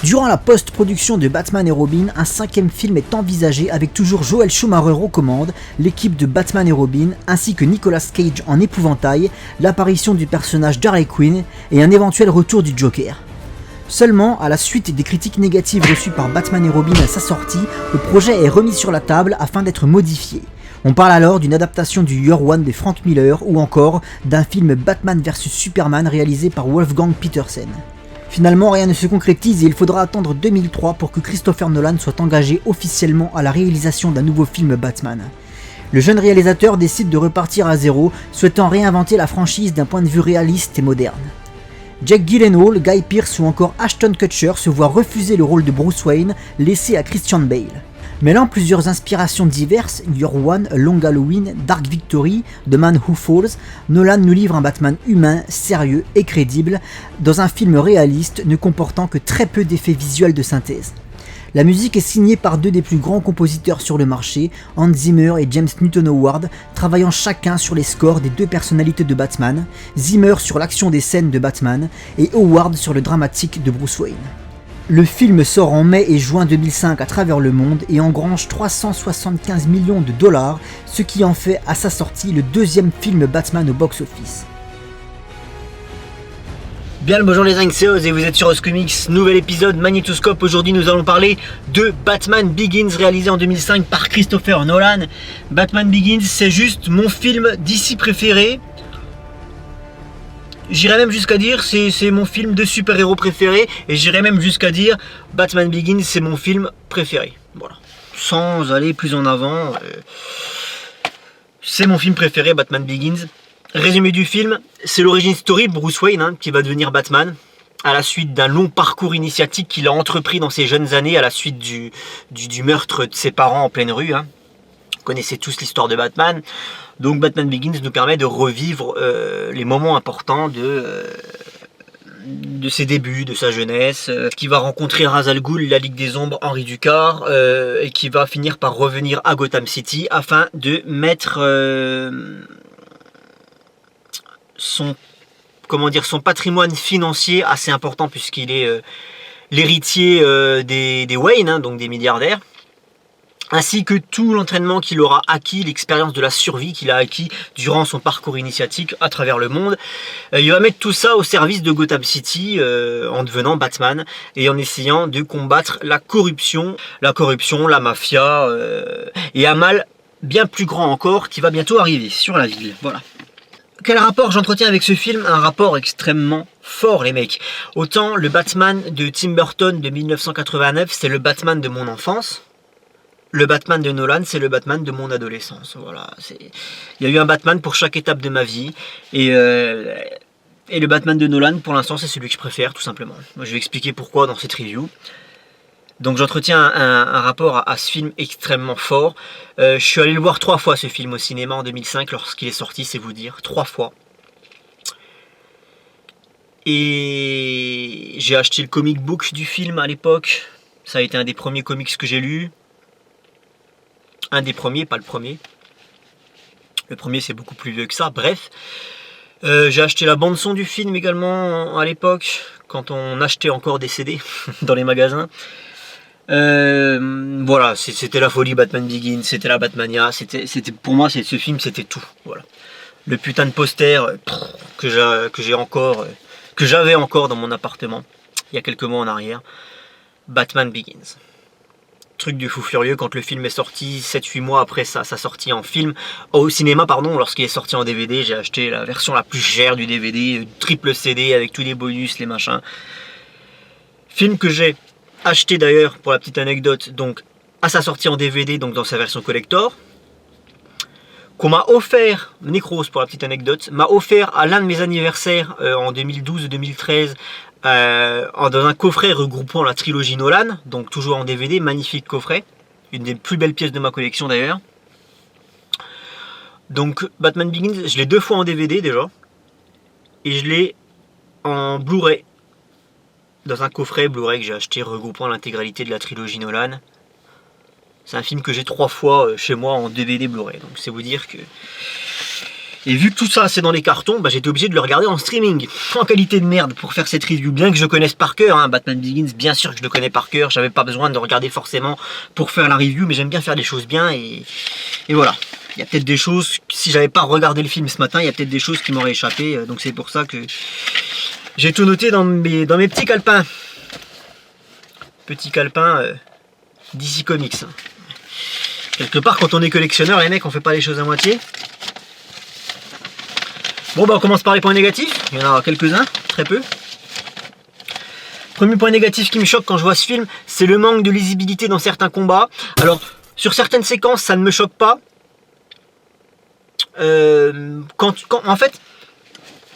Durant la post-production de Batman et Robin, un 5e film est envisagé avec toujours Joel Schumacher aux commandes, l'équipe de Batman et Robin, ainsi que Nicolas Cage en épouvantail, l'apparition du personnage d'Harley Quinn et un éventuel retour du Joker. Seulement, à la suite des critiques négatives reçues par Batman et Robin à sa sortie, le projet est remis sur la table afin d'être modifié. On parle alors d'une adaptation du Year One de Frank Miller ou encore d'un film Batman vs Superman réalisé par Wolfgang Petersen. Finalement, rien ne se concrétise et il faudra attendre 2003 pour que Christopher Nolan soit engagé officiellement à la réalisation d'un nouveau film Batman. Le jeune réalisateur décide de repartir à zéro, souhaitant réinventer la franchise d'un point de vue réaliste et moderne. Jake Gyllenhaal, Guy Pearce ou encore Ashton Kutcher se voient refuser le rôle de Bruce Wayne, laissé à Christian Bale. Mêlant plusieurs inspirations diverses, Year One, A Long Halloween, Dark Victory, The Man Who Falls, Nolan nous livre un Batman humain, sérieux et crédible, dans un film réaliste ne comportant que très peu d'effets visuels de synthèse. La musique est signée par deux des plus grands compositeurs sur le marché, Hans Zimmer et James Newton Howard, travaillant chacun sur les scores des deux personnalités de Batman, Zimmer sur l'action des scènes de Batman et Howard sur le dramatique de Bruce Wayne. Le film sort en mai et juin 2005 à travers le monde et engrange 375 millions de dollars, ce qui en fait à sa sortie le deuxième film Batman au box-office. Bien le bonjour les Anxios et vous êtes sur Oscomics, nouvel épisode Magnétoscope. Aujourd'hui nous allons parler de Batman Begins réalisé en 2005 par Christopher Nolan. Batman Begins c'est juste mon film DC préféré. J'irais même jusqu'à dire c'est mon film de super-héros préféré et j'irais même jusqu'à dire Batman Begins c'est mon film préféré. Voilà. Sans aller plus en avant, c'est mon film préféré Batman Begins. Résumé du film, c'est l'origin story de Bruce Wayne qui va devenir Batman à la suite d'un long parcours initiatique qu'il a entrepris dans ses jeunes années à la suite du meurtre de ses parents en pleine rue. Vous connaissez tous l'histoire de Batman. Donc Batman Begins nous permet de revivre les moments importants de ses débuts, de sa jeunesse, qui va rencontrer Ra's al Ghul, la Ligue des Ombres, Henri Ducard, et qui va finir par revenir à Gotham City afin de mettre son patrimoine financier assez important puisqu'il est l'héritier des Wayne, donc des milliardaires, ainsi que tout l'entraînement qu'il aura acquis, l'expérience de la survie qu'il a acquis durant son parcours initiatique à travers le monde. Il va mettre tout ça au service de Gotham City en devenant Batman et en essayant de combattre la corruption, la mafia et un mal bien plus grand encore qui va bientôt arriver sur la ville. Voilà. Quel rapport j'entretiens avec ce film? Un rapport extrêmement fort les mecs. Autant le Batman de Tim Burton de 1989 c'est le Batman de mon enfance. Le Batman de Nolan, c'est le Batman de mon adolescence. Voilà, il y a eu un Batman pour chaque étape de ma vie. Et le Batman de Nolan, pour l'instant, c'est celui que je préfère, tout simplement. Moi, je vais expliquer pourquoi dans cette review. Donc j'entretiens un rapport à ce film extrêmement fort. Je suis allé le voir 3 fois, ce film, au cinéma en 2005, lorsqu'il est sorti, c'est vous dire. 3 fois. Et j'ai acheté le comic book du film à l'époque. Ça a été un des premiers comics que j'ai lu. Un des premiers, pas le premier. Le premier c'est beaucoup plus vieux que ça, bref. J'ai acheté la bande son du film également à l'époque, quand on achetait encore des CD dans les magasins. Voilà, c'était la folie Batman Begins, c'était la Batmania, c'était pour moi ce film c'était tout. Voilà. Le putain de poster que j'avais encore dans mon appartement, il y a quelques mois en arrière. Batman Begins. Truc de fou furieux quand le film est sorti 7-8 mois après sa sortie en film au cinéma lorsqu'il est sorti en DVD, j'ai acheté la version la plus chère du DVD, triple CD avec tous les bonus, les machins. Film que j'ai acheté d'ailleurs pour la petite anecdote, donc à sa sortie en DVD, donc dans sa version collector, qu'on m'a offert, Necros pour la petite anecdote, m'a offert à l'un de mes anniversaires en 2012-2013 dans un coffret regroupant la trilogie Nolan, donc toujours en DVD, magnifique coffret, une des plus belles pièces de ma collection d'ailleurs. Donc Batman Begins, je l'ai 2 fois en DVD déjà, et je l'ai en Blu-ray, dans un coffret Blu-ray que j'ai acheté regroupant l'intégralité de la trilogie Nolan. C'est un film que j'ai 3 fois chez moi en DVD Blu-ray, donc c'est vous dire que Et vu que tout ça c'est dans les cartons, bah, j'étais obligé de le regarder en streaming, en qualité de merde pour faire cette review, bien que je connaisse par cœur, hein, Batman Begins, bien sûr que je le connais par cœur, j'avais pas besoin de le regarder forcément pour faire la review, mais j'aime bien faire les choses bien et voilà. Il y a peut-être des choses, si j'avais pas regardé le film ce matin, il y a peut-être des choses qui m'auraient échappé, donc c'est pour ça que j'ai tout noté dans mes petits calepins. Petits calepins DC Comics. Quelque part, quand on est collectionneur, les mecs, on fait pas les choses à moitié. Bon, bah on commence par les points négatifs. Il y en a quelques-uns, très peu. Premier point négatif qui me choque quand je vois ce film, c'est le manque de lisibilité dans certains combats. Alors, sur certaines séquences, ça ne me choque pas. En fait,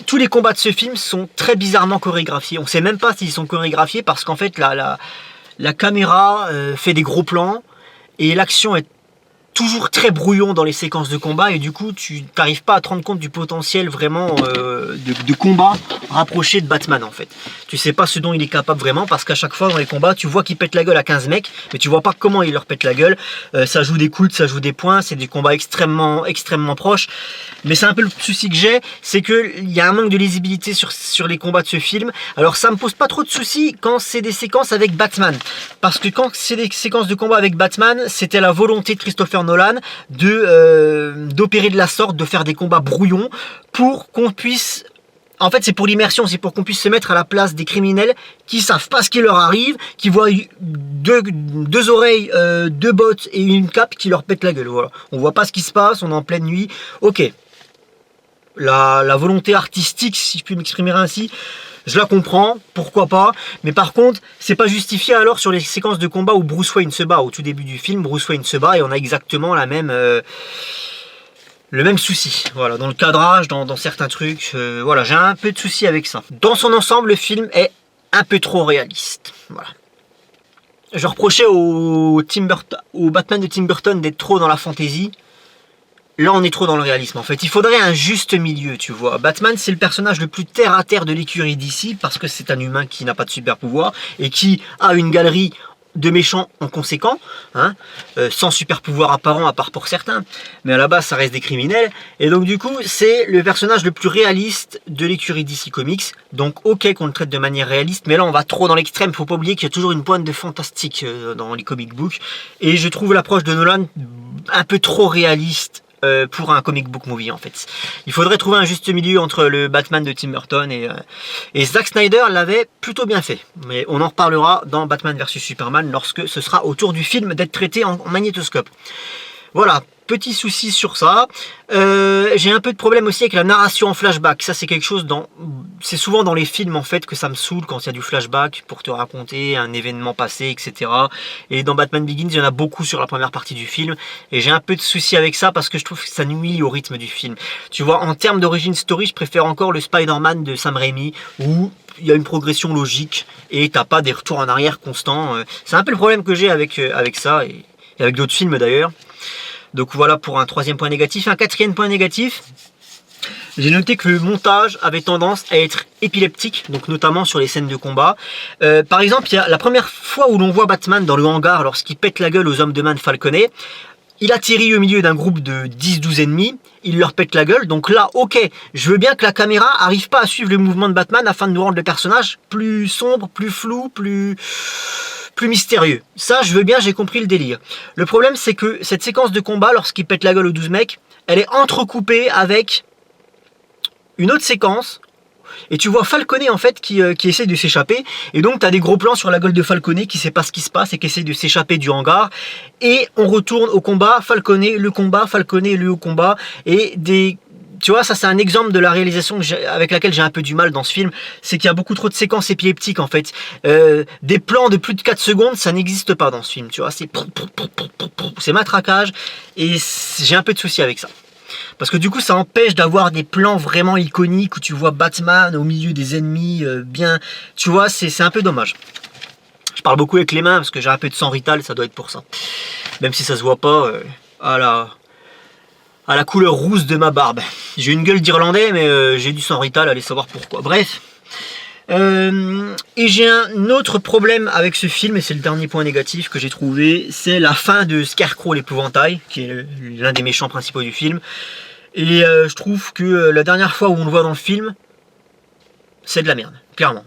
tous les combats de ce film sont très bizarrement chorégraphiés. On ne sait même pas s'ils sont chorégraphiés parce qu'en fait, la caméra fait des gros plans et l'action est toujours très brouillon dans les séquences de combat et du coup tu n'arrives pas à te rendre compte du potentiel vraiment de combat rapproché de Batman en fait. Tu sais pas ce dont il est capable vraiment parce qu'à chaque fois dans les combats tu vois qu'il pète la gueule à 15 mecs mais tu vois pas comment il leur pète la gueule. Ça joue des coudes, ça joue des points, c'est des combats extrêmement proches. Mais c'est un peu le souci que j'ai, c'est qu'il y a un manque de lisibilité sur les combats de ce film. Alors ça me pose pas trop de soucis quand c'est des séquences avec Batman. Parce que quand c'est des séquences de combat avec Batman, c'était la volonté de Christopher Nolan d'opérer de la sorte, de faire des combats brouillons pour qu'on puisse... En fait, c'est pour l'immersion, c'est pour qu'on puisse se mettre à la place des criminels qui savent pas ce qui leur arrive, qui voient deux oreilles, deux bottes et une cape qui leur pètent la gueule. Voilà. On voit pas ce qui se passe, on est en pleine nuit. Ok. La volonté artistique, si je puis m'exprimer ainsi, je la comprends, pourquoi pas, mais par contre, c'est pas justifié alors sur les séquences de combat où Bruce Wayne se bat. Au tout début du film, Bruce Wayne se bat et on a exactement le même souci. Voilà, dans le cadrage, dans certains trucs, voilà, j'ai un peu de souci avec ça. Dans son ensemble, le film est un peu trop réaliste. Voilà. Je reprochais au Batman de Tim Burton d'être trop dans la fantasy. Là, on est trop dans le réalisme, en fait. Il faudrait un juste milieu, tu vois. Batman, c'est le personnage le plus terre-à-terre de l'écurie d'ici, parce que c'est un humain qui n'a pas de super pouvoir, et qui a une galerie de méchants en conséquent, hein, sans super pouvoir apparent, à part pour certains. Mais à la base, ça reste des criminels. Et donc, du coup, c'est le personnage le plus réaliste de l'écurie DC Comics. Donc, ok qu'on le traite de manière réaliste, mais là, on va trop dans l'extrême. Faut pas oublier qu'il y a toujours une pointe de fantastique dans les comic books. Et je trouve l'approche de Nolan un peu trop réaliste pour un comic book movie en fait. Il faudrait trouver un juste milieu entre le Batman de Tim Burton et Zack Snyder l'avait plutôt bien fait. Mais on en reparlera dans Batman vs Superman lorsque ce sera au tour du film d'être traité en magnétoscope. Voilà, petit souci sur ça. J'ai un peu de problème aussi avec la narration en flashback. Ça c'est quelque chose c'est souvent dans les films en fait que ça me saoule quand il y a du flashback pour te raconter un événement passé, etc. Et dans Batman Begins, il y en a beaucoup sur la première partie du film. Et j'ai un peu de souci avec ça parce que je trouve que ça nuit au rythme du film. Tu vois, en termes d'origin story, je préfère encore le Spider-Man de Sam Raimi où il y a une progression logique et t'as pas des retours en arrière constants. C'est un peu le problème que j'ai avec ça et avec d'autres films d'ailleurs. Donc voilà pour un troisième point négatif. Un quatrième point négatif, j'ai noté que le montage avait tendance à être épileptique, donc notamment sur les scènes de combat. Par exemple, il y a la première fois où l'on voit Batman dans le hangar lorsqu'il pète la gueule aux hommes de main de Falconet. Il atterrit au milieu d'un groupe de 10-12 ennemis, il leur pète la gueule, donc là, ok, je veux bien que la caméra arrive pas à suivre le mouvement de Batman afin de nous rendre le personnage plus sombre, plus flou, plus mystérieux. Ça, je veux bien, j'ai compris le délire. Le problème, c'est que cette séquence de combat, lorsqu'il pète la gueule aux 12 mecs, elle est entrecoupée avec une autre séquence. Et tu vois Falconet en fait qui essaie de s'échapper. Et donc tu as des gros plans sur la gueule de Falconet qui sait pas ce qui se passe et qui essaie de s'échapper du hangar. Et on retourne au combat, Falconet, le combat, Falconet, le combat. Et tu vois, ça c'est un exemple de la réalisation avec laquelle j'ai un peu du mal dans ce film. C'est qu'il y a beaucoup trop de séquences épileptiques en fait. Des plans de plus de 4 secondes, ça n'existe pas dans ce film. Tu vois, c'est matraquage. Et j'ai un peu de souci avec ça. Parce que du coup ça empêche d'avoir des plans vraiment iconiques où tu vois Batman au milieu des ennemis bien. Tu vois, c'est un peu dommage. Je parle beaucoup avec les mains parce que j'ai un peu de sang vital, ça doit être pour ça. Même si ça se voit pas à la couleur rousse de ma barbe. J'ai une gueule d'Irlandais mais j'ai du sang vital, allez savoir pourquoi. Bref. Et j'ai un autre problème avec ce film, et c'est le dernier point négatif que j'ai trouvé, c'est la fin de Scarecrow l'épouvantail, qui est l'un des méchants principaux du film. Et je trouve que la dernière fois où on le voit dans le film, c'est de la merde, clairement.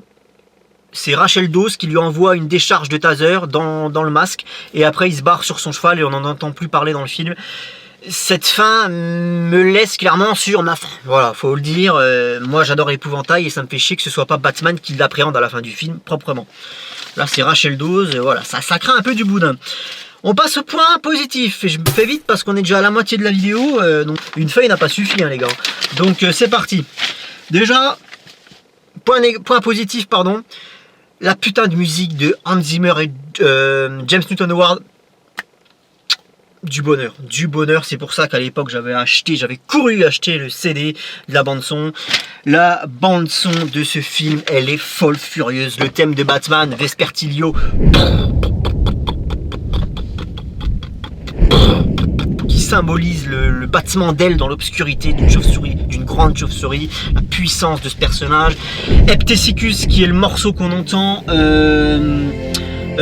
C'est Rachel Dawes qui lui envoie une décharge de taser dans le masque, et après il se barre sur son cheval et on n'en entend plus parler dans le film. Cette fin me laisse clairement sur ma faim. Voilà, faut le dire. Moi j'adore Épouvantail et ça me fait chier que ce soit pas Batman qui l'appréhende à la fin du film, proprement. Là c'est Rachel Dawes, voilà, ça craint un peu du boudin. On passe au point positif, et je me fais vite parce qu'on est déjà à la moitié de la vidéo, donc une feuille n'a pas suffi, hein, les gars. Donc c'est parti. Déjà, point positif, pardon, la putain de musique de Hans Zimmer et James Newton Howard. Du bonheur, c'est pour ça qu'à l'époque j'avais couru acheter le CD de la bande son. La bande son de ce film, elle est folle furieuse. Le thème de Batman, Vespertilio, qui symbolise le battement d'ailes dans l'obscurité d'une chauve-souris, d'une grande chauve-souris, la puissance de ce personnage. Heptesicus, qui est le morceau qu'on entend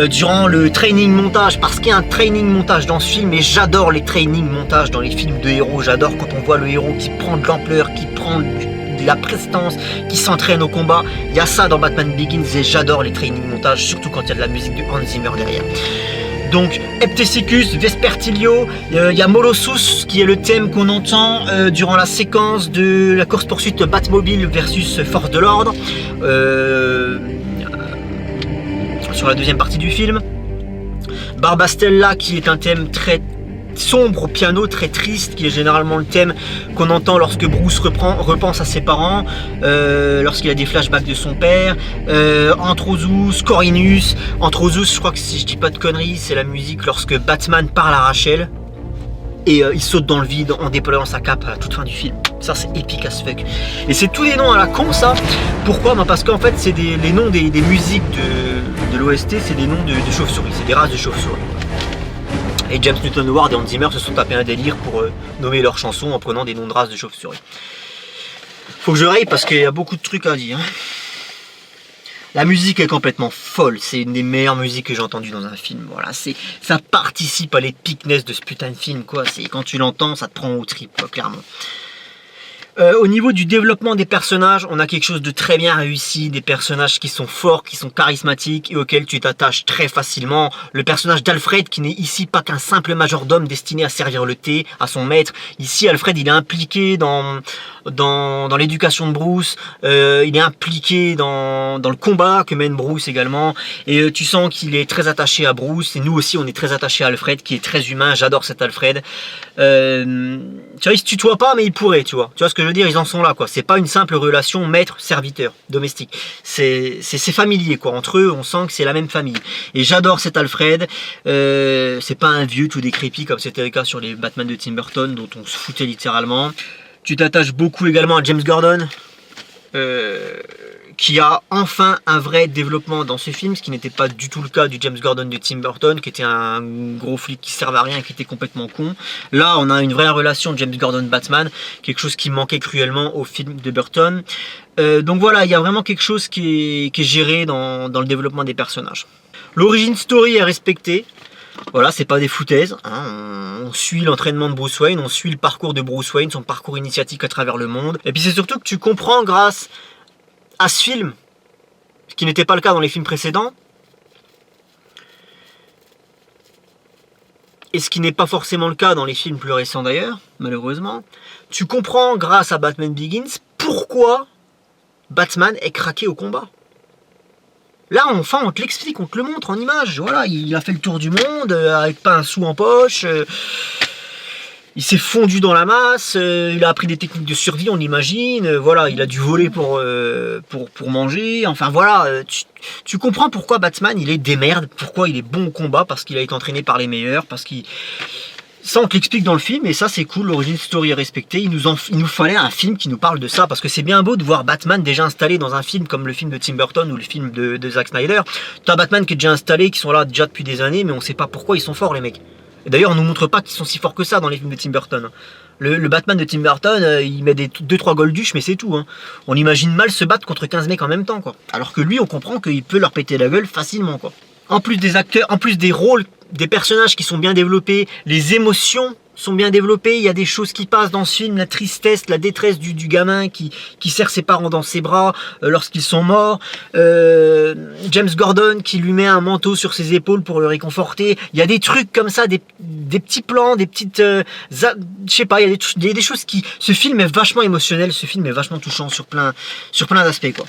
durant le training montage, parce qu'il y a un training montage dans ce film, et j'adore les training montages dans les films de héros. J'adore quand on voit le héros qui prend de l'ampleur, qui prend de la prestance, qui s'entraîne au combat. Il y a ça dans Batman Begins, et j'adore les training montages, surtout quand il y a de la musique de Hans Zimmer derrière. Donc Heptesicus, Vespertilio, il y a Molossus qui est le thème qu'on entend durant la séquence de la course-poursuite Batmobile versus Force de l'Ordre. Sur la deuxième partie du film. Barbastella, qui est un thème très sombre au piano, très triste, qui est généralement le thème qu'on entend lorsque Bruce repense à ses parents, lorsqu'il a des flashbacks de son père. Anthrozus, Corinus. Anthrozus, je crois que si je dis pas de conneries, c'est la musique lorsque Batman parle à Rachel et il saute dans le vide en déployant sa cape à la toute fin du film. Ça c'est épique as fuck. Et c'est tous des noms à la con, ça. Pourquoi? Parce qu'en fait c'est les noms des musiques de l'OST, c'est des noms de chauves-souris, c'est des races de chauves-souris. Et James Newton Howard et Hans Zimmer se sont tapés un délire pour nommer leurs chansons en prenant des noms de races de chauves-souris. Faut que je raye parce qu'il y a beaucoup de trucs à dire. La musique est complètement folle, c'est une des meilleures musiques que j'ai entendues dans un film. Voilà, ça participe à l'épicness de ce putain de film, quoi. Quand tu l'entends, ça te prend au trip, quoi, clairement. Au niveau du développement des personnages, on a quelque chose de très bien réussi, des personnages qui sont forts, qui sont charismatiques et auxquels tu t'attaches très facilement. Le personnage d'Alfred, qui n'est ici pas qu'un simple majordome destiné à servir le thé à son maître. Ici, Alfred, il est impliqué dans l'éducation de Bruce, il est impliqué dans le combat que mène Bruce également, et tu sens qu'il est très attaché à Bruce, et nous aussi on est très attaché à Alfred, qui est très humain. J'adore cet Alfred. Tu vois, il se tutoie pas, mais il pourrait, tu vois ce que je veux dire, ils en sont là, quoi. C'est pas une simple relation maître-serviteur domestique, c'est familier, quoi. Entre eux, on sent que c'est la même famille, et j'adore cet Alfred. C'est pas un vieux tout décrépit comme c'était le cas sur les Batman de Tim Burton, dont on se foutait littéralement. Tu t'attaches beaucoup également à James Gordon, qui a enfin un vrai développement dans ce film, ce qui n'était pas du tout le cas du James Gordon de Tim Burton, qui était un gros flic qui servait à rien, qui était complètement con. Là, on a une vraie relation James Gordon-Batman, quelque chose qui manquait cruellement au film de Burton. Donc voilà, il y a vraiment quelque chose qui est géré dans le développement des personnages. L'origin story est respectée. Voilà, c'est pas des foutaises, hein. On suit l'entraînement de Bruce Wayne, on suit le parcours de Bruce Wayne, son parcours initiatique à travers le monde. Et puis c'est surtout que tu comprends grâce à ce film, ce qui n'était pas le cas dans les films précédents, et ce qui n'est pas forcément le cas dans les films plus récents d'ailleurs, malheureusement, tu comprends grâce à Batman Begins pourquoi Batman est craqué au combat. Là, enfin, on te l'explique, on te le montre en image. Voilà, il a fait le tour du monde avec pas un sou en poche. Il s'est fondu dans la masse. Il a appris des techniques de survie, on imagine. Voilà, il a dû voler pour manger. Enfin, voilà, tu comprends pourquoi Batman, il est des merdes. Pourquoi il est bon au combat, parce qu'il a été entraîné par les meilleurs. Parce qu'il... Ça, on te l'explique dans le film, et ça, c'est cool, l'origine story est respectée. Il nous fallait un film qui nous parle de ça, parce que c'est bien beau de voir Batman déjà installé dans un film comme le film de Tim Burton ou le film de Zack Snyder. T'as Batman qui est déjà installé, qui sont là déjà depuis des années, mais on sait pas pourquoi ils sont forts, les mecs. Et d'ailleurs, on nous montre pas qu'ils sont si forts que ça dans les films de Tim Burton. Le Batman de Tim Burton, il met 2-3 golduches, mais c'est tout, hein. On imagine mal se battre contre 15 mecs en même temps, quoi. Alors que lui, on comprend qu'il peut leur péter la gueule facilement, quoi. En plus des acteurs, en plus des rôles, des personnages qui sont bien développés, les émotions sont bien développées. Il y a des choses qui passent dans ce film, la tristesse, la détresse du gamin qui serre ses parents dans ses bras lorsqu'ils sont morts. James Gordon qui lui met un manteau sur ses épaules pour le réconforter. Il y a des trucs comme ça, des petits plans, des petites... je sais pas, il y a des choses qui... Ce film est vachement émotionnel, ce film est vachement touchant sur plein d'aspects, quoi.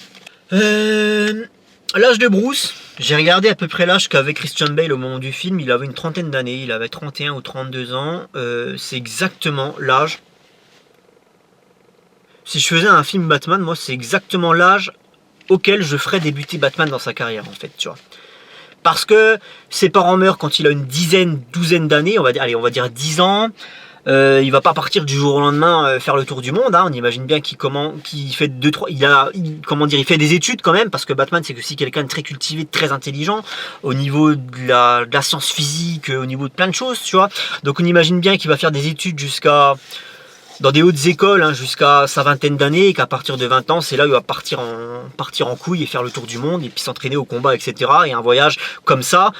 L'âge de Bruce, j'ai regardé à peu près l'âge qu'avait Christian Bale au moment du film. Il avait une trentaine d'années, il avait 31 ou 32 ans. C'est exactement l'âge. Si je faisais un film Batman, moi c'est exactement l'âge auquel je ferais débuter Batman dans sa carrière, en fait, tu vois. Parce que ses parents meurent quand il a une douzaine d'années, on va dire 10 ans. Il va pas partir du jour au lendemain faire le tour du monde, hein. On imagine bien qu'il fait il fait des études quand même, parce que Batman c'est aussi quelqu'un de très cultivé, de très intelligent au niveau de la science physique, au niveau de plein de choses, tu vois. Donc on imagine bien qu'il va faire des études dans des hautes écoles, hein, jusqu'à sa vingtaine d'années, et qu'à partir de 20 ans, c'est là où il va partir en couille et faire le tour du monde, et puis s'entraîner au combat, etc. Et un voyage comme ça,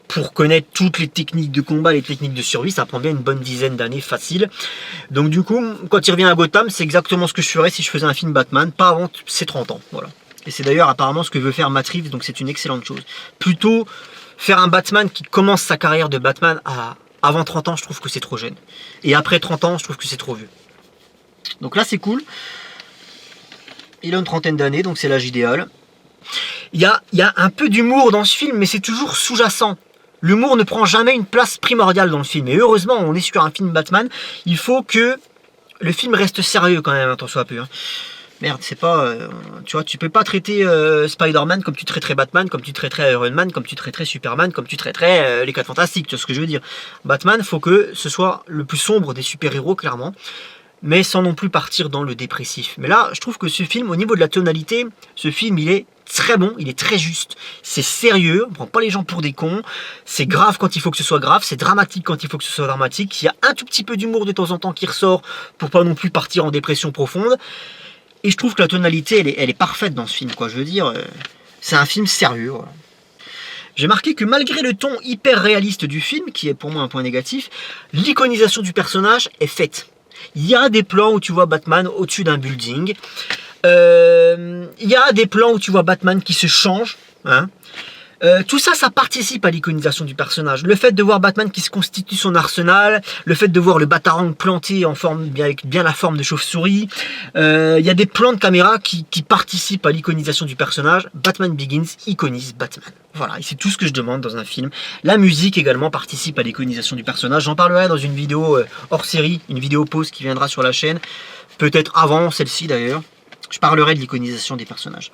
pour connaître toutes les techniques de combat, les techniques de survie, ça prend bien une bonne dizaine d'années facile. Donc du coup, quand il revient à Gotham, c'est exactement ce que je ferais si je faisais un film Batman, pas avant ses 30 ans, voilà. Et c'est d'ailleurs apparemment ce que veut faire Matt Reeves, donc c'est une excellente chose. Plutôt faire un Batman qui commence sa carrière de Batman avant 30 ans, je trouve que c'est trop jeune. Et après 30 ans, je trouve que c'est trop vieux. Donc là, c'est cool. Il a une trentaine d'années, donc c'est l'âge idéal. Il y a un peu d'humour dans ce film, mais c'est toujours sous-jacent. L'humour ne prend jamais une place primordiale dans le film. Et heureusement, on est sur un film Batman. Il faut que le film reste sérieux quand même, tant soit peu. Hein. Merde, c'est pas... tu vois, tu peux pas traiter Spider-Man comme tu traiterais Batman, comme tu traiterais Iron Man, comme tu traiterais Superman, comme tu traiterais les 4 Fantastiques. Tu vois ce que je veux dire? Batman, faut que ce soit le plus sombre des super-héros, clairement. Mais sans non plus partir dans le dépressif. Mais là, je trouve que ce film, au niveau de la tonalité, ce film, il est très bon, il est très juste. C'est sérieux, on prend pas les gens pour des cons. C'est grave quand il faut que ce soit grave, c'est dramatique quand il faut que ce soit dramatique. Il y a un tout petit peu d'humour de temps en temps qui ressort pour pas non plus partir en dépression profonde. Et je trouve que la tonalité, elle est parfaite dans ce film, quoi. Je veux dire, c'est un film sérieux, voilà. J'ai marqué que malgré le ton hyper réaliste du film, qui est pour moi un point négatif, l'iconisation du personnage est faite. Il y a des plans où tu vois Batman au-dessus d'un building. Il y a des plans où tu vois Batman qui se change. Hein. Tout ça, ça participe à l'iconisation du personnage. Le fait de voir Batman qui se constitue son arsenal, le fait de voir le Batarang planté en forme, avec bien la forme de chauve-souris. Il y a des plans de caméra qui participent à l'iconisation du personnage. Batman Begins iconise Batman. Voilà, et c'est tout ce que je demande dans un film. La musique également participe à l'iconisation du personnage. J'en parlerai dans une vidéo hors série, une vidéo pause qui viendra sur la chaîne. Peut-être avant celle-ci d'ailleurs. Je parlerai de l'iconisation des personnages.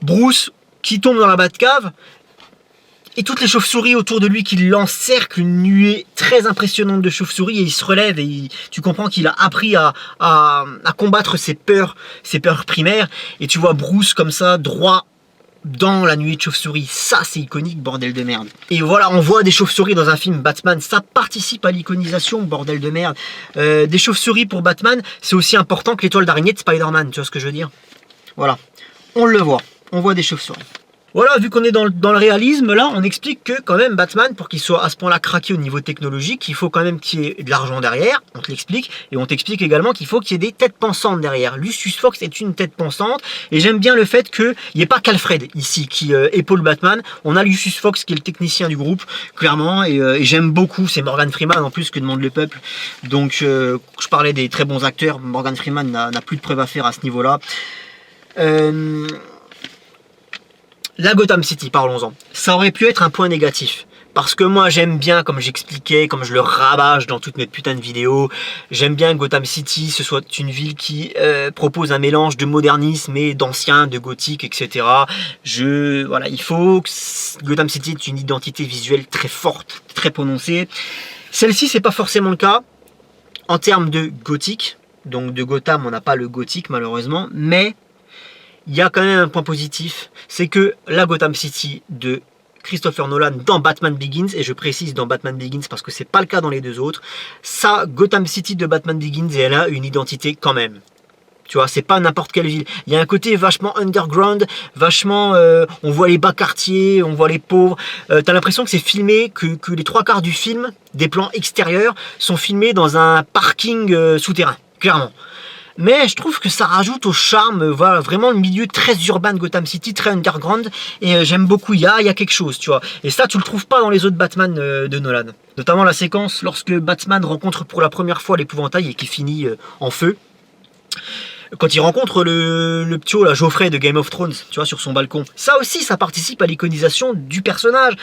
Bruce qui tombe dans la Batcave et toutes les chauves-souris autour de lui qui l'encerclent, une nuée très impressionnante de chauves-souris, et il se relève et tu comprends qu'il a appris à combattre ses peurs primaires, et tu vois Bruce comme ça droit dans la nuée de chauves-souris. Ça c'est iconique, bordel de merde. Et voilà, on voit des chauves-souris dans un film Batman, ça participe à l'iconisation, bordel de merde. Des chauves-souris pour Batman, c'est aussi important que l'étoile d'araignée de Spider-Man, tu vois ce que je veux dire? Voilà, on le voit. On voit des chauves-souris. Voilà, vu qu'on est dans le réalisme, là, on explique que quand même Batman, pour qu'il soit à ce point-là craqué au niveau technologique, il faut quand même qu'il y ait de l'argent derrière, on te l'explique, et on t'explique également qu'il faut qu'il y ait des têtes pensantes derrière. Lucius Fox est une tête pensante, et j'aime bien le fait qu'il n'y ait pas qu'Alfred ici qui épaule Batman. On a Lucius Fox qui est le technicien du groupe, clairement, et j'aime beaucoup, c'est Morgan Freeman en plus que demande le peuple. Donc je parlais des très bons acteurs, Morgan Freeman n'a plus de preuves à faire à ce niveau-là. La Gotham City, parlons-en. Ça aurait pu être un point négatif. Parce que moi j'aime bien, comme j'expliquais, comme je le rabâche dans toutes mes putains de vidéos, j'aime bien que Gotham City, ce soit une ville qui propose un mélange de modernisme et d'ancien, de gothique, etc. Voilà, il faut que Gotham City ait une identité visuelle très forte, très prononcée. Celle-ci, c'est pas forcément le cas en termes de gothique. Donc de Gotham, on n'a pas le gothique malheureusement, mais il y a quand même un point positif, c'est que la Gotham City de Christopher Nolan dans Batman Begins, et je précise dans Batman Begins parce que c'est pas le cas dans les deux autres, ça, Gotham City de Batman Begins, elle a une identité quand même. Tu vois, c'est pas n'importe quelle ville. Il y a un côté vachement underground, vachement... on voit les bas quartiers, on voit les pauvres. T'as l'impression que c'est filmé, que les 3/4 du film, des plans extérieurs, sont filmés dans un parking souterrain, clairement. Mais je trouve que ça rajoute au charme, voilà, vraiment le milieu très urbain de Gotham City, très underground, et j'aime beaucoup, il y a quelque chose, tu vois. Et ça, tu le trouves pas dans les autres Batman de Nolan. Notamment la séquence lorsque Batman rencontre pour la première fois l'épouvantail et qui finit en feu. Quand il rencontre le ptio, la Geoffrey de Game of Thrones, tu vois, sur son balcon. Ça aussi, ça participe à l'iconisation du personnage.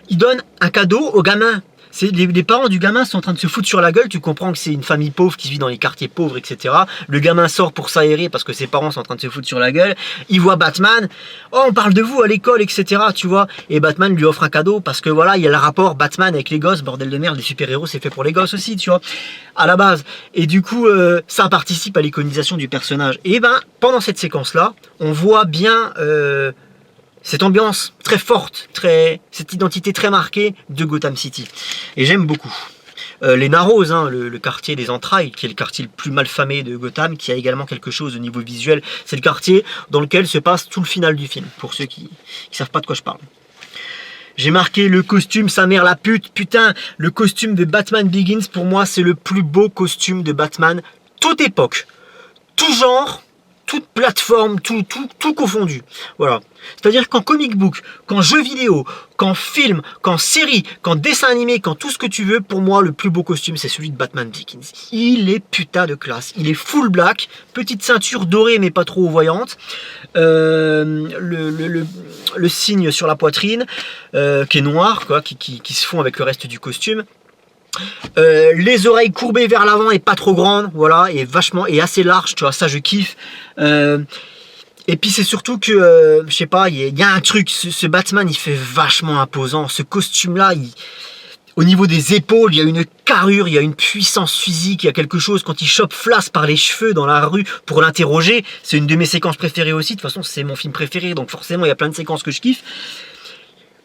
Il donne un cadeau au gamin. Les parents du gamin sont en train de se foutre sur la gueule, tu comprends que c'est une famille pauvre qui vit dans les quartiers pauvres, etc. Le gamin sort pour s'aérer parce que ses parents sont en train de se foutre sur la gueule. Il voit Batman, oh on parle de vous à l'école, etc. Tu vois, et Batman lui offre un cadeau parce que voilà, il y a le rapport Batman avec les gosses, bordel de merde, les super-héros c'est fait pour les gosses aussi, tu vois, à la base. Et du coup, ça participe à l'iconisation du personnage. Et ben, pendant cette séquence-là, on voit bien... cette ambiance très forte, cette identité très marquée de Gotham City. Et j'aime beaucoup. Les Narrows, hein, le quartier des entrailles, qui est le quartier le plus malfamé de Gotham, qui a également quelque chose au niveau visuel. C'est le quartier dans lequel se passe tout le final du film, pour ceux qui savent pas de quoi je parle. J'ai marqué le costume, sa mère la pute, putain, le costume de Batman Begins, pour moi, c'est le plus beau costume de Batman, toute époque, tout genre, toute plateforme, tout confondu. Voilà. C'est-à-dire qu'en comic book, qu'en jeu vidéo, qu'en film, qu'en série, qu'en dessin animé, qu'en tout ce que tu veux, pour moi, le plus beau costume, c'est celui de Batman Begins. Il est putain de classe. Il est full black, petite ceinture dorée, mais pas trop voyante. Le signe sur la poitrine, qui est noir, quoi, qui se fond avec le reste du costume. Les oreilles courbées vers l'avant et pas trop grandes, voilà, et vachement et assez large, tu vois, ça je kiffe. Et puis c'est surtout que je sais pas, il y a un truc, ce Batman il fait vachement imposant, ce costume là, au niveau des épaules il y a une carrure, il y a une puissance physique, il y a quelque chose. Quand il chope Flash par les cheveux dans la rue pour l'interroger, c'est une de mes séquences préférées aussi, de toute façon c'est mon film préféré, donc forcément il y a plein de séquences que je kiffe.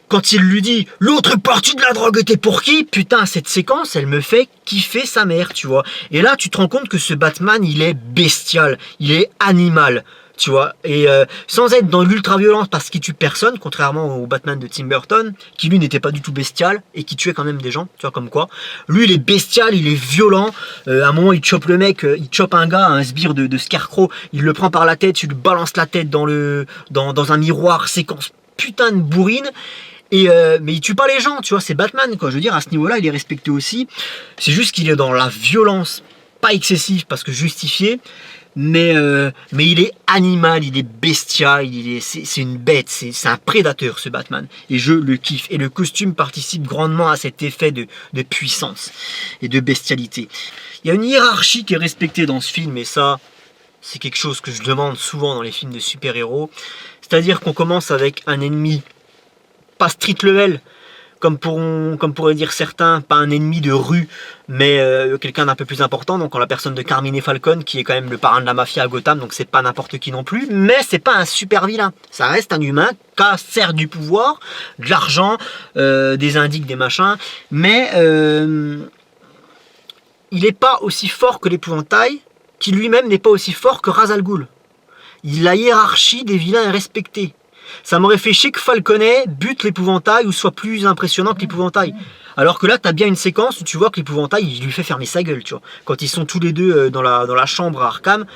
Quand il lui dit « L'autre partie de la drogue était pour qui ?» Putain, cette séquence, elle me fait kiffer sa mère, tu vois. Et là, tu te rends compte que ce Batman, il est bestial, il est animal, tu vois. Et sans être dans l'ultra-violence parce qu'il tue personne, contrairement au Batman de Tim Burton, qui lui n'était pas du tout bestial et qui tuait quand même des gens, tu vois, comme quoi. Lui, il est bestial, il est violent. À un moment, il chope le mec, il chope un gars, un sbire de Scarecrow, il le prend par la tête, il lui balance la tête dans un miroir, séquence putain de bourrine. Mais il tue pas les gens, tu vois, c'est Batman, quoi. Je veux dire, à ce niveau-là, il est respecté aussi. C'est juste qu'il est dans la violence, pas excessive parce que justifiée, mais il est animal, il est bestial, c'est une bête, c'est un prédateur ce Batman. Et je le kiffe. Et le costume participe grandement à cet effet de puissance et de bestialité. Il y a une hiérarchie qui est respectée dans ce film, et ça, c'est quelque chose que je demande souvent dans les films de super-héros. C'est-à-dire qu'on commence avec un ennemi pas street level, comme pourraient dire certains, pas un ennemi de rue, mais quelqu'un d'un peu plus important, donc en la personne de Carmine Falcone, qui est quand même le parrain de la mafia à Gotham, donc c'est pas n'importe qui non plus, mais c'est pas un super vilain, ça reste un humain qui a certes du pouvoir, de l'argent, des indices, des machins, mais il n'est pas aussi fort que l'épouvantail, qui lui-même n'est pas aussi fort que Ra's al Ghul. La hiérarchie des vilains est respectée. Ça m'aurait fait chier que Falconet bute l'épouvantail ou soit plus impressionnant que l'épouvantail. Alors que là, tu as bien une séquence où tu vois que l'épouvantail, il lui fait fermer sa gueule, tu vois. Quand ils sont tous les deux dans la chambre à Arkham,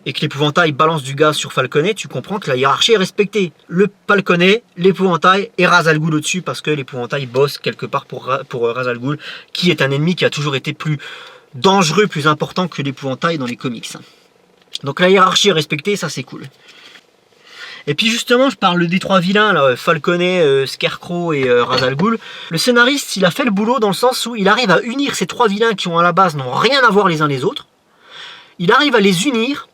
et que l'épouvantail balance du gaz sur Falconet, tu comprends que la hiérarchie est respectée. Le Falconet, l'épouvantail et Ra's al Ghul au-dessus, parce que l'épouvantail bosse quelque part pour Ra's al Ghul, qui est un ennemi qui a toujours été plus dangereux, plus important que l'épouvantail dans les comics. Donc la hiérarchie est respectée, ça c'est cool. Et puis justement, je parle des trois vilains, là, Falconet, Scarecrow et Ra's al Ghul. Le scénariste, il a fait le boulot dans le sens où il arrive à unir ces trois vilains qui ont à la base n'ont rien à voir les uns les autres. Il arrive à les unir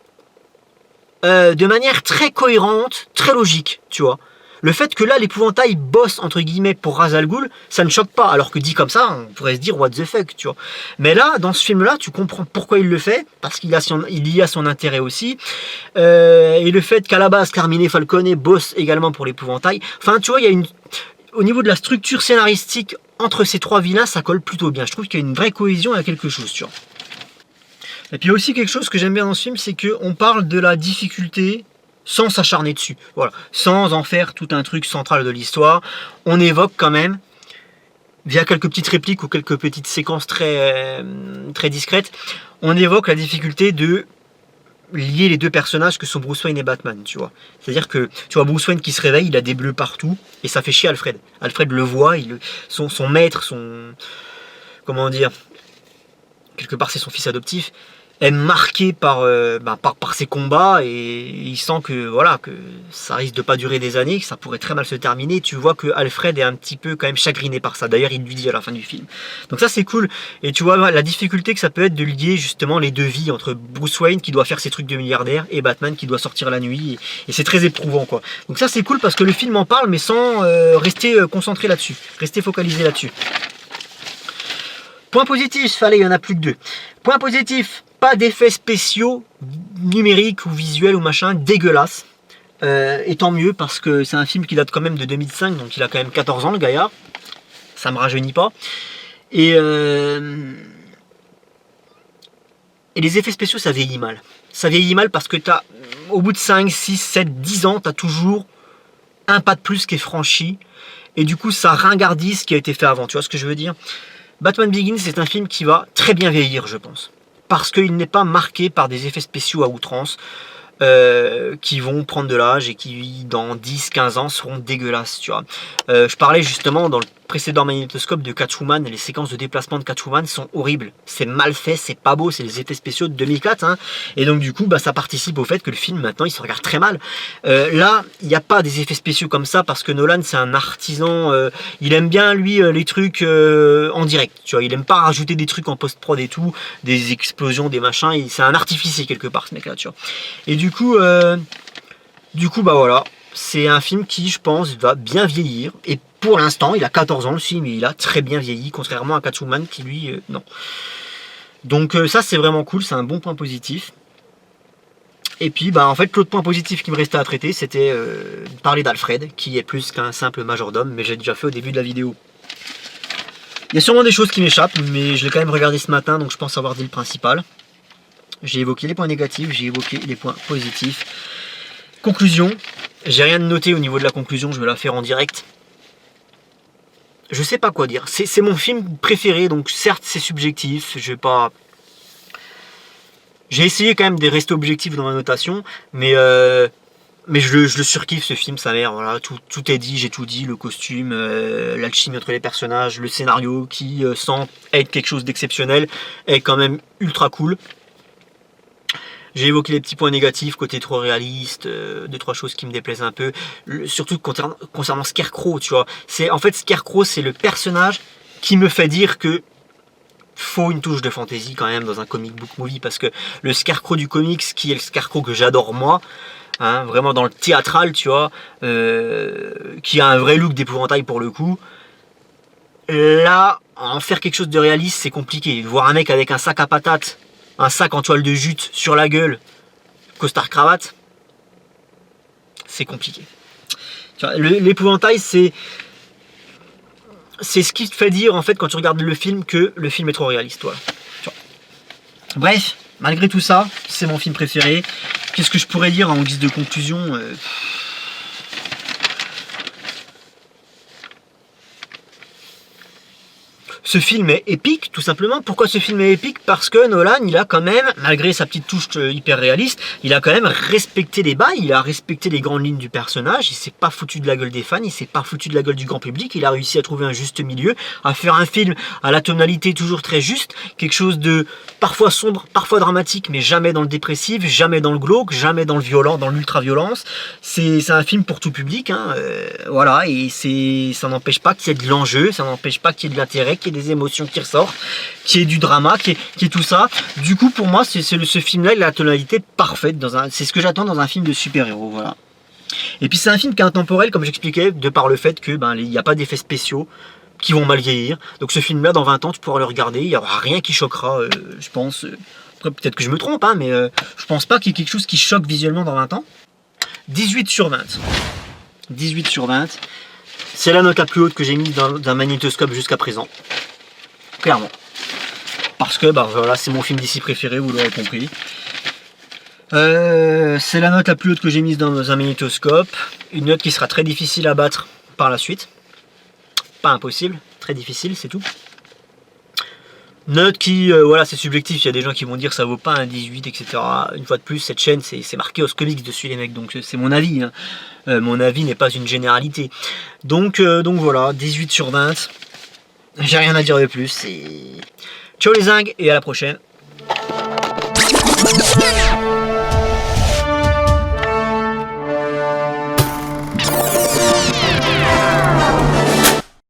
de manière très cohérente, très logique, tu vois. Le fait que là, l'épouvantail bosse, entre guillemets, pour Ra's al Ghul, ça ne choque pas. Alors que dit comme ça, on pourrait se dire, what the fuck, tu vois. Mais là, dans ce film-là, tu comprends pourquoi il le fait, parce qu'il y a son intérêt aussi. Et le fait qu'à la base, Carmine Falcone bosse également pour l'épouvantail. Enfin, tu vois, il y a au niveau de la structure scénaristique, entre ces trois vilains, ça colle plutôt bien. Je trouve qu'il y a une vraie cohésion, il y a quelque chose, tu vois. Et puis il y a aussi quelque chose que j'aime bien dans ce film, c'est qu'on parle de la difficulté sans s'acharner dessus. Voilà. Sans en faire tout un truc central de l'histoire. On évoque quand même, via quelques petites répliques ou quelques petites séquences très discrètes, on évoque la difficulté de lier les deux personnages que sont Bruce Wayne et Batman, tu vois. C'est-à-dire que, tu vois, Bruce Wayne qui se réveille, il a des bleus partout, et ça fait chier Alfred. Alfred le voit, son maître, comment dire, quelque part c'est son fils adoptif, est marqué par ses combats, et il sent que voilà, que ça risque de pas durer des années, que ça pourrait très mal se terminer. Tu vois que Alfred est un petit peu quand même chagriné par ça. D'ailleurs, il lui dit à la fin du film. Donc ça c'est cool. Et tu vois la difficulté que ça peut être de lier justement les deux vies entre Bruce Wayne qui doit faire ses trucs de milliardaire et Batman qui doit sortir la nuit. Et c'est très éprouvant quoi. Donc ça c'est cool parce que le film en parle mais sans rester concentré là-dessus, rester focalisé là-dessus. Point positif, il y en a plus que 2. Point positif, pas d'effets spéciaux numériques ou visuels ou machin dégueulasses. Et tant mieux parce que c'est un film qui date quand même de 2005, donc il a quand même 14 ans le gaillard. Ça me rajeunit pas. Et les effets spéciaux ça vieillit mal. Ça vieillit mal parce que au bout de 5, 6, 7, 10 ans, tu as toujours un pas de plus qui est franchi. Et du coup ça ringardise ce qui a été fait avant. Tu vois ce que je veux dire ? Batman Begins, c'est un film qui va très bien vieillir, je pense. Parce qu'il n'est pas marqué par des effets spéciaux à outrance qui vont prendre de l'âge et qui, dans 10-15 ans, seront dégueulasses, tu vois. Je parlais justement dans le précédent magnétoscope de Catwoman, les séquences de déplacement de Catwoman sont horribles. C'est mal fait, c'est pas beau, c'est les effets spéciaux de 2004. Hein. Et donc du coup, ça participe au fait que le film, maintenant, il se regarde très mal. Là, il n'y a pas des effets spéciaux comme ça parce que Nolan, c'est un artisan. Il aime bien, lui, les trucs en direct. Tu vois, il aime pas rajouter des trucs en post-prod et tout, des explosions, des machins. C'est un artificier quelque part, ce mec-là, tu vois. Et du coup, voilà. C'est un film qui, je pense, va bien vieillir. Et pour l'instant, il a 14 ans le film, et il a très bien vieilli, contrairement à Catwoman qui, lui, non. Donc ça, c'est vraiment cool, c'est un bon point positif. Et puis, en fait, l'autre point positif qui me restait à traiter, c'était parler d'Alfred, qui est plus qu'un simple majordome, mais j'ai déjà fait au début de la vidéo. Il y a sûrement des choses qui m'échappent, mais je l'ai quand même regardé ce matin, donc je pense avoir dit le principal. J'ai évoqué les points négatifs, j'ai évoqué les points positifs. Conclusion, j'ai rien de noté au niveau de la conclusion, je vais la faire en direct. Je sais pas quoi dire, c'est mon film préféré, donc certes c'est subjectif, je vais pas... J'ai essayé quand même de rester objectif dans ma notation, mais je le surkiffe ce film, sa mère, voilà, tout est dit, j'ai tout dit, le costume, l'alchimie entre les personnages, le scénario qui, sans être quelque chose d'exceptionnel, est quand même ultra cool. J'ai évoqué les petits points négatifs, côté trop réaliste, 2-3 choses qui me déplaisent un peu. Surtout concernant Scarecrow, tu vois. En fait, Scarecrow, c'est le personnage qui me fait dire que faut une touche de fantasy quand même dans un comic book movie, parce que le Scarecrow du comics, qui est le Scarecrow que j'adore moi, hein, vraiment dans le théâtral, tu vois, qui a un vrai look d'épouvantail pour le coup, là, en faire quelque chose de réaliste, c'est compliqué. Voir un mec avec un sac à patates, un sac en toile de jute sur la gueule, costard cravate, c'est compliqué. L'épouvantail, c'est ce qui te fait dire en fait quand tu regardes le film que le film est trop réaliste. Voilà. Bref, malgré tout ça, c'est mon film préféré. Qu'est-ce que je pourrais dire en guise de conclusion ? Ce film est épique, tout simplement. Pourquoi ce film est épique ? Parce que Nolan, il a quand même, malgré sa petite touche hyper réaliste, il a quand même respecté les bails, il a respecté les grandes lignes du personnage, il s'est pas foutu de la gueule des fans, il s'est pas foutu de la gueule du grand public, il a réussi à trouver un juste milieu, à faire un film à la tonalité toujours très juste, quelque chose de parfois sombre, parfois dramatique, mais jamais dans le dépressif, jamais dans le glauque, jamais dans le violent, dans l'ultra-violence. C'est un film pour tout public, hein, voilà, et ça n'empêche pas qu'il y ait de l'enjeu, ça n'empêche pas qu'il y ait de l'intérêt, qu'il y ait des émotions qui ressortent, qui est du drama, qui est tout ça. Du coup, pour moi, ce film-là, il a la tonalité parfaite. C'est ce que j'attends dans un film de super-héros. Voilà. Et puis, c'est un film qui est intemporel, comme j'expliquais, de par le fait que il n'y a pas d'effets spéciaux qui vont mal vieillir. Donc, ce film-là, dans 20 ans, tu pourras le regarder. Il n'y aura rien qui choquera, je pense. Peut-être que je me trompe, hein, mais je pense pas qu'il y ait quelque chose qui choque visuellement dans 20 ans. 18 sur 20. 18 sur 20. C'est la note la plus haute que j'ai mise d'un magnétoscope jusqu'à présent. Clairement. parce que bah, voilà, c'est mon film d'ici préféré, vous l'aurez compris. C'est la note la plus haute que j'ai mise dans un magnétoscope, une note qui sera très difficile à battre par la suite. Pas impossible, très difficile, c'est tout. Note qui, voilà, c'est subjectif, il y a des gens qui vont dire que ça vaut pas un 18, etc. Une fois de plus, cette chaîne, c'est marqué Oscomix dessus, les mecs, donc c'est mon avis. Hein. Mon avis n'est pas une généralité. Donc voilà, 18 sur 20. J'ai rien à dire de plus. Ciao les zingues et à la prochaine.